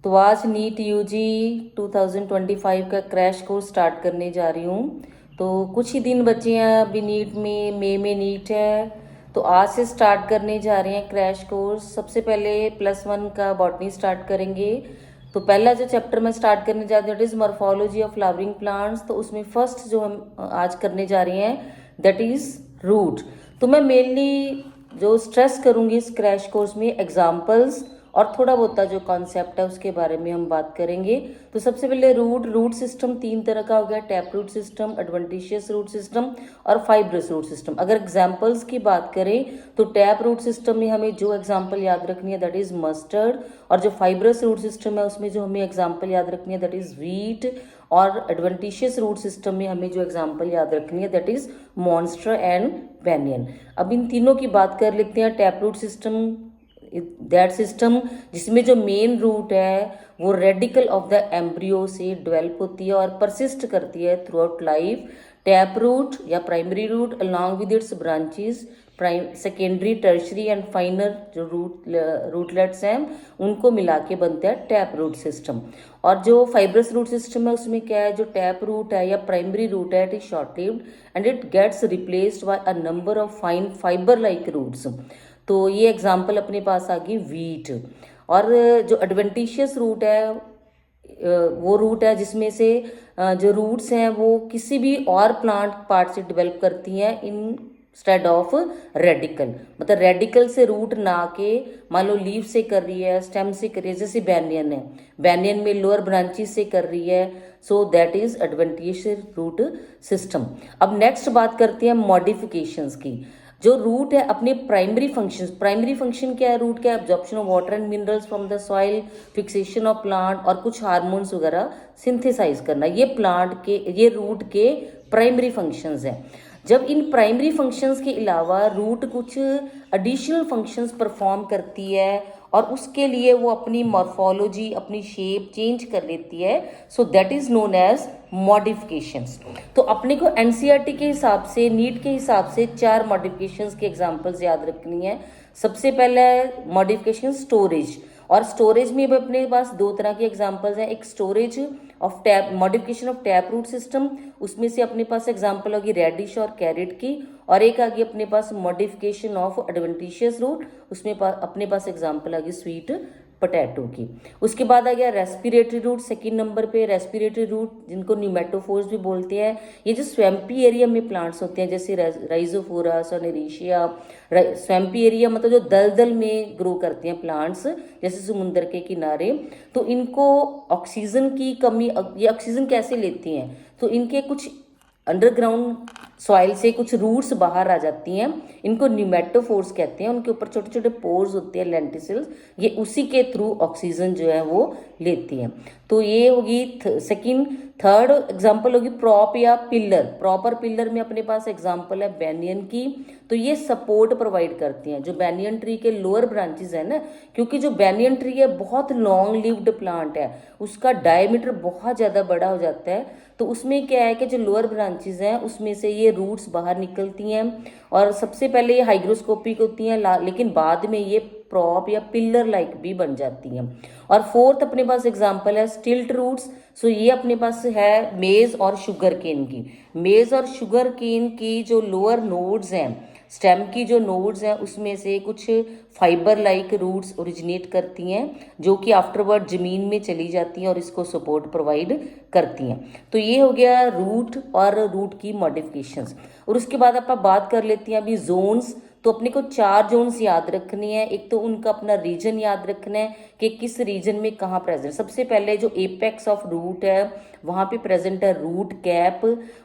तो आज NEET UG 2025 का क्रैश कोर्स स्टार्ट करने जा रही हूँ। तो कुछ ही दिन बचे हैं अभी नीट में, मई में नीट है। तो आज से स्टार्ट करने जा रहे हैं क्रैश कोर्स। सबसे पहले +1 का बॉटनी स्टार्ट करेंगे। तो पहला जो चैप्टर मैं स्टार्ट करने जा रही हूँ that is morphology of flowering plants. तो उसमें फर्स्ट जो हम आज करने जा रहे हैं दैट इज़ रूट। तो मैं मेनली जो स्ट्रेस करूँगी इस क्रैश कोर्स में एग्जाम्पल्स और थोड़ा बहुत जो कॉन्सेप्ट है उसके बारे में हम बात करेंगे। तो सबसे पहले रूट सिस्टम 3 तरह का हो गया, tap root system, adventitious root system और फाइब्रस रूट सिस्टम। अगर एग्जाम्पल्स की बात करें तो टैप रूट सिस्टम में हमें जो एग्जाम्पल याद रखनी है दैट इज मस्टर्ड, और जो फाइब्रस रूट सिस्टम है उसमें जो हमें एग्जाम्पल याद रखनी है दैट इज वीट, और एडवेंटिशियस रूट सिस्टम में हमें जो एग्जाम्पल याद रखनी है that is monster and banyan. अब इन तीनों की बात कर लेते हैं। Tap root system that system जिसमें जो मेन रूट है वो रेडिकल ऑफ द एम्ब्रियो से डेवलप होती है और परसिस्ट करती है throughout life. Tap root या primary root along with its branches, secondary, tertiary and फाइनर जो रूटलेट्स हैं उनको मिला के बनता है टैप रूट सिस्टम। और जो फाइब्रस रूट सिस्टम है उसमें क्या है, जो टैप रूट है या प्राइमरी रूट है it is short lived and it gets replaced by a number of fine fibre like roots. तो ये एग्जाम्पल अपने पास आ गई वीट। और जो एडवेंटिशियस रूट है वो रूट है जिसमें से जो रूट्स हैं वो किसी भी और प्लांट पार्ट से डेवलप करती हैं इंस्टेड ऑफ रेडिकल। मतलब रेडिकल से रूट ना के मान लो लीव से कर रही है, स्टेम से कर रही है, जैसे बैनियन है, बैनियन में लोअर ब्रांचेस से कर रही है, so that is adventitious root system. अब नेक्स्ट बात करते हैं मॉडिफिकेशंस की। जो रूट है अपने प्राइमरी फंक्शंस, प्राइमरी फंक्शन क्या है रूट का, absorption of water and minerals from the soil, fixation of plant और कुछ हार्मोन्स वगैरह सिंथेसाइज करना, ये प्लांट के, ये रूट के प्राइमरी फंक्शंस हैं। जब इन प्राइमरी फंक्शंस के अलावा रूट कुछ एडिशनल फंक्शंस परफॉर्म करती है और उसके लिए वो अपनी मॉर्फोलॉजी, अपनी शेप चेंज कर लेती है, so that is known as modifications. तो अपने को एनसीईआरटी के हिसाब से, नीट के हिसाब से 4 मॉडिफिकेशंस के एग्जांपल्स याद रखनी है। सबसे पहला है मॉडिफिकेशन स्टोरेज, और स्टोरेज में भी अपने पास 2 तरह के एग्जांपल्स हैं। एक storage of tap, modification of tap root system, उसमें से अपने पास एग्जांपल होगी रेडिश और कैरेट की, और एक आ गई अपने पास मॉडिफिकेशन ऑफ एडवेंटिशियस रूट, उसमें अपने पास एग्जांपल आ गई स्वीट पोटैटो की। उसके बाद आ गया रेस्पिरेटरी रूट, सेकंड नंबर पे रेस्पिरेटरी रूट जिनको न्यूमेटोफोर्स भी बोलते हैं। ये जो स्वैम्पी एरिया में प्लांट्स होते हैं जैसे राइजोफोरस और नेरेशिया। स्वैम्पी एरिया मतलब जो दलदल में ग्रो करते हैं प्लांट्स जैसे समुद्र के किनारे, तो इनको ऑक्सीजन की कमी, ये ऑक्सीजन कैसे लेती हैं, तो इनके कुछ अंडरग्राउंड सॉइल से कुछ रूट्स बाहर आ जाती हैं, इनको न्यूमेटोफोर्स कहते हैं, उनके ऊपर छोटे छोटे पोर्स होते हैं लेंटिसल्स, ये उसी के थ्रू ऑक्सीजन जो है वो लेती हैं। तो ये होगी सेकंड। थर्ड एग्जांपल होगी प्रॉप या पिलर। प्रॉपर पिलर में अपने पास एग्जांपल है बैनियन की, तो ये सपोर्ट प्रोवाइड करती हैं। जो बैनियन ट्री के लोअर ब्रांचेस है ना, क्योंकि जो बैनियन ट्री है बहुत लॉन्ग लिव्ड प्लांट है, उसका डायमीटर बहुत ज़्यादा बड़ा हो जाता है, तो उसमें क्या है कि जो लोअर ब्रांचेस हैं उसमें से ये रूट्स बाहर निकलती हैं, और सबसे पहले ये हाइग्रोस्कोपिक होती हैं लेकिन बाद में ये प्रॉप या पिलर लाइक भी बन जाती हैं। और फोर्थ अपने पास एग्जांपल है स्टिल्ट रूट्स। सो ये अपने पास है मेज और शुगर केन की। मेज और शुगर केन की जो लोअर नोड्स हैं, स्टेम की जो नोड्स हैं उसमें से कुछ फाइबर लाइक रूट्स ओरिजिनेट करती हैं जो कि आफ्टरवर्ड जमीन में चली जाती हैं और इसको सपोर्ट प्रोवाइड करती हैं। तो ये हो गया रूट और रूट की मॉडिफिकेशंस। और उसके बाद आप बात कर लेती हैं अभी जोन्स। तो अपने को 4 जोन्स याद रखनी है। एक तो उनका अपना रीजन याद रखना है कि किस रीजन में कहाँ प्रेजेंट। सबसे पहले जो एपेक्स ऑफ रूट है वहाँ पे प्रेजेंट है रूट कैप,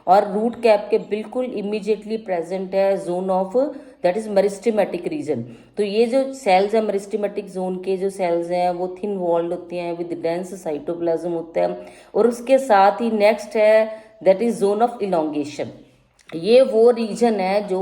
और रूट कैप के बिल्कुल इमीडिएटली प्रेजेंट है zone of that is meristematic reason. तो ये जो सेल्स है मेरिस्टेमेटिक जोन के जो सेल्स हैं वो थिन वॉल्ड होते हैं विद डेंस साइटोप्लाज्म होता है। और उसके साथ ही नेक्स्ट है that is zone of elongation. ये वो रीजन है जो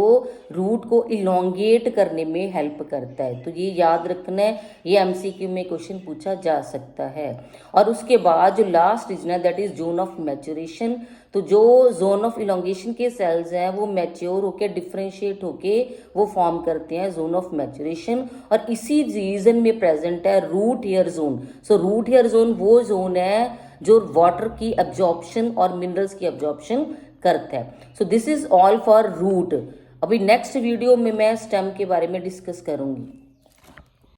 रूट को इलोंगेट करने में हेल्प करता है, तो ये याद रखना है, ये एमसीक्यू में क्वेश्चन पूछा जा सकता है। और उसके बाद जो लास्ट रीजन है that is zone of maturation. तो जो जोन ऑफ इलोंगेशन के सेल्स हैं वो मैच्योर होके डिफ्रेंशिएट होके वो फॉर्म करते हैं जोन ऑफ मैच्योरेशन, और इसी रीजन में प्रेजेंट है root hair zone. So root hair zone वो जोन है जो वाटर की एब्जॉर्प्शन और मिनरल्स की एब्जॉर्प्शन करता है। So this is all for root. अभी नेक्स्ट वीडियो में मैं स्टेम के बारे में डिस्कस करूंगी।